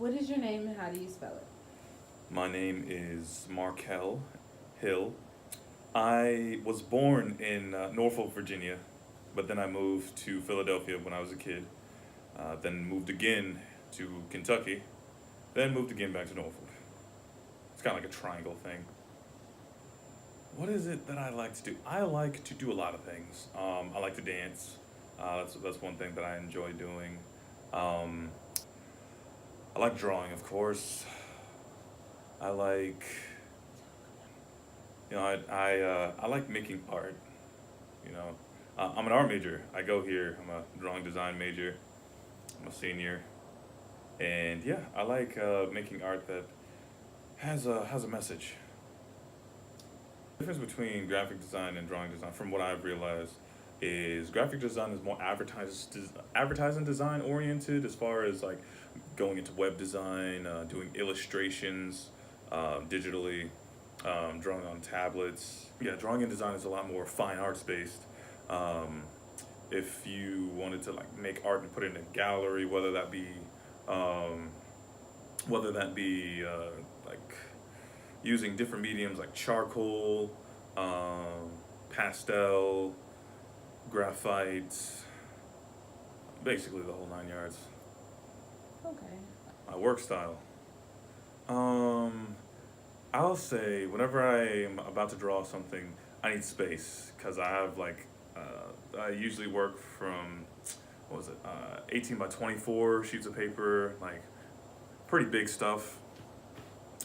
What is your name and how do you spell it? My name is Markel Hill. I was born in Norfolk, Virginia, but then I moved to Philadelphia when I was a kid. Then moved again to Kentucky, then moved again back to Norfolk. It's kind of like a triangle thing. What is it that I like to do? I like to do a lot of things. I like to dance. That's one thing that I enjoy doing. Um, I like drawing, of course. I like, I like making art. You know, I'm an art major. I go here. I'm a drawing design major. I'm a senior, and yeah, I like making art that has a message. The difference between graphic design and drawing design, from what I've realized, is graphic design is more advertising design oriented, as far as like going into web design, doing illustrations digitally, drawing on tablets. Yeah, drawing and design is a lot more fine arts based. Um, if you wanted to like make art and put it in a gallery, um, whether that be like using different mediums like charcoal, um, pastel, graphite, basically the whole 9 yards. Okay. My work style. Um, I'll say whenever I'm about to draw something, I need space because I have like I usually work from what was it 18 by 24 sheets of paper, like pretty big stuff.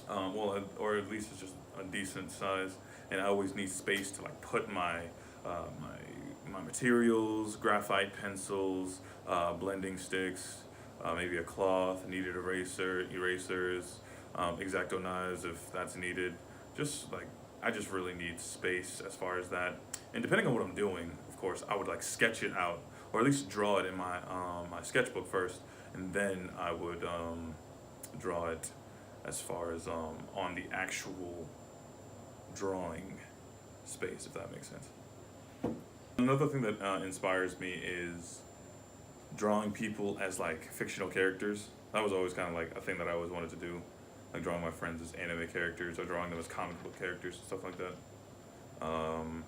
Or at least it's just a decent size, and I always need space to like put my materials, graphite pencils, blending sticks, maybe a cloth, kneaded erasers, X-Acto knives if that's needed. Just like I just really need space as far as that, and depending on what I'm doing, of course, I would like sketch it out or at least draw it in my sketchbook first, and then I would draw it as far as on the actual drawing space, if that makes sense. Another thing that inspires me is drawing people as like fictional characters. That was always kind of like a thing that I always wanted to do, like drawing my friends as anime characters or drawing them as comic book characters and stuff like that.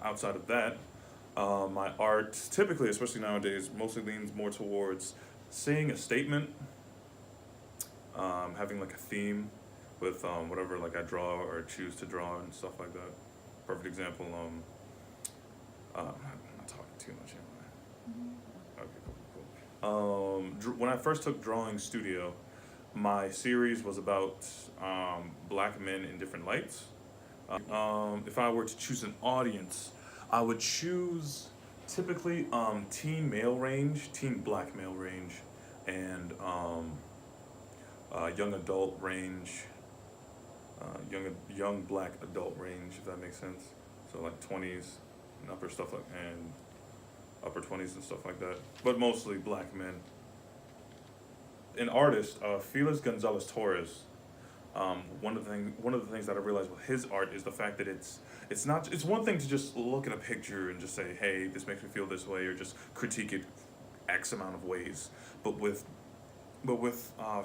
Outside of that, my art typically, especially nowadays, mostly leans more towards saying a statement, having like a theme with whatever like I draw or choose to draw and stuff like that. Perfect example. I'm not talking too much anyway. Okay, cool. When I first took drawing studio, my series was about black men in different lights. If I were to choose an audience, I would choose typically teen male range, teen black male range, and young adult range, young black adult range, if that makes sense. So like 20s and upper 20s and stuff like that, but mostly black men. An artist, Felix Gonzalez Torres. One of the things that I realized with his art is the fact that it's not it's one thing to just look at a picture and just say, hey, this makes me feel this way, or just critique it X amount of ways. But with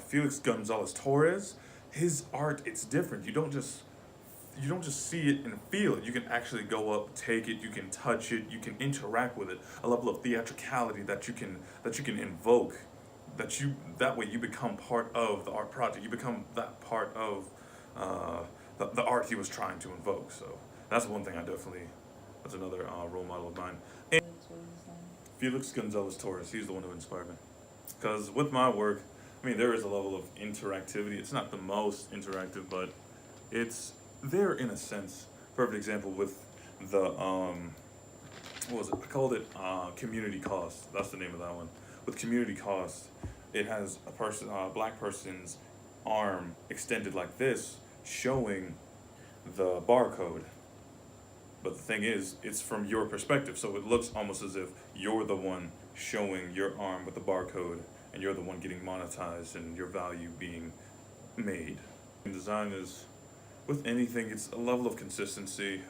Felix Gonzalez Torres, his art, it's different. You don't just see it and feel it. You can actually go up, take it, you can touch it, you can interact with it. A level of theatricality that you can invoke, that way you become part of the art project. You become that part of the art he was trying to invoke. So that's one thing that's another role model of mine. And Felix Gonzalez Torres, he's the one who inspired me. Because with my work, I mean, there is a level of interactivity. It's not the most interactive, but it's there in a sense. Perfect example with the what was it? I called it community cost. That's the name of that one. With community cost, it has a black person's arm extended like this, showing the barcode. But the thing is, it's from your perspective, so it looks almost as if you're the one showing your arm with the barcode, and you're the one getting monetized, and your value being made. And design is, with anything, it's a level of consistency.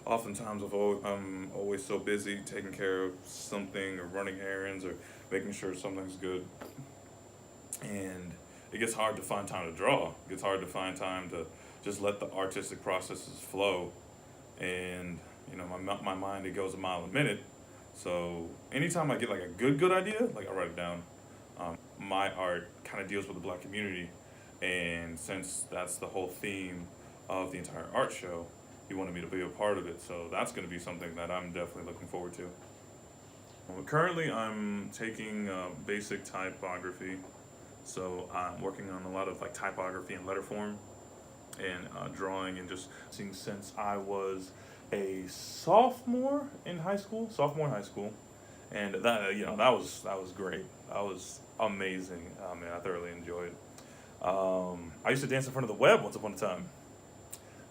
Oftentimes, I'm always so busy taking care of something or running errands or making sure something's good, and it gets hard to find time to draw. It gets hard to find time to just let the artistic processes flow. And, you know, my mind, it goes a mile a minute. So anytime I get like a good idea, like I write it down. My art kind of deals with the Black community. And since that's the whole theme of the entire art show, he wanted me to be a part of it. So that's going to be something that I'm definitely looking forward to. Currently, I'm taking basic typography, so I'm working on a lot of like typography and letter form, and drawing, and just seeing since I was a sophomore in high school, and that that was great. That was amazing. Man, I thoroughly enjoyed. I used to dance in front of the web once upon a time.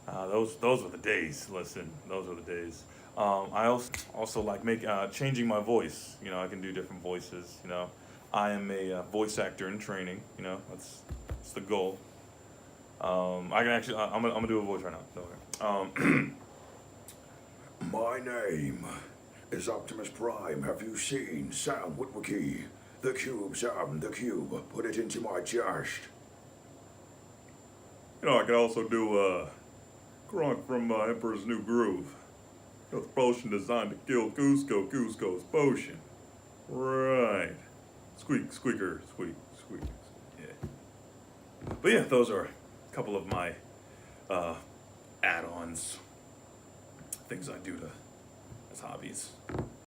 Those were the days. Listen, those were the days. I also like changing my voice. You know, I can do different voices. You know, I am a voice actor in training. You know, that's the goal. I can actually. I'm gonna do a voice right now. Don't worry. My name is Optimus Prime. Have you seen Sam Witwicky? The cube, Sam, the cube. Put it into my chest. You know, I can also do Gronk from Emperor's New Groove. You know, the potion designed to kill Cusco. Cusco's potion. Right. Squeaker. Yeah. But yeah, those are a couple of my add-ons, things I do as hobbies.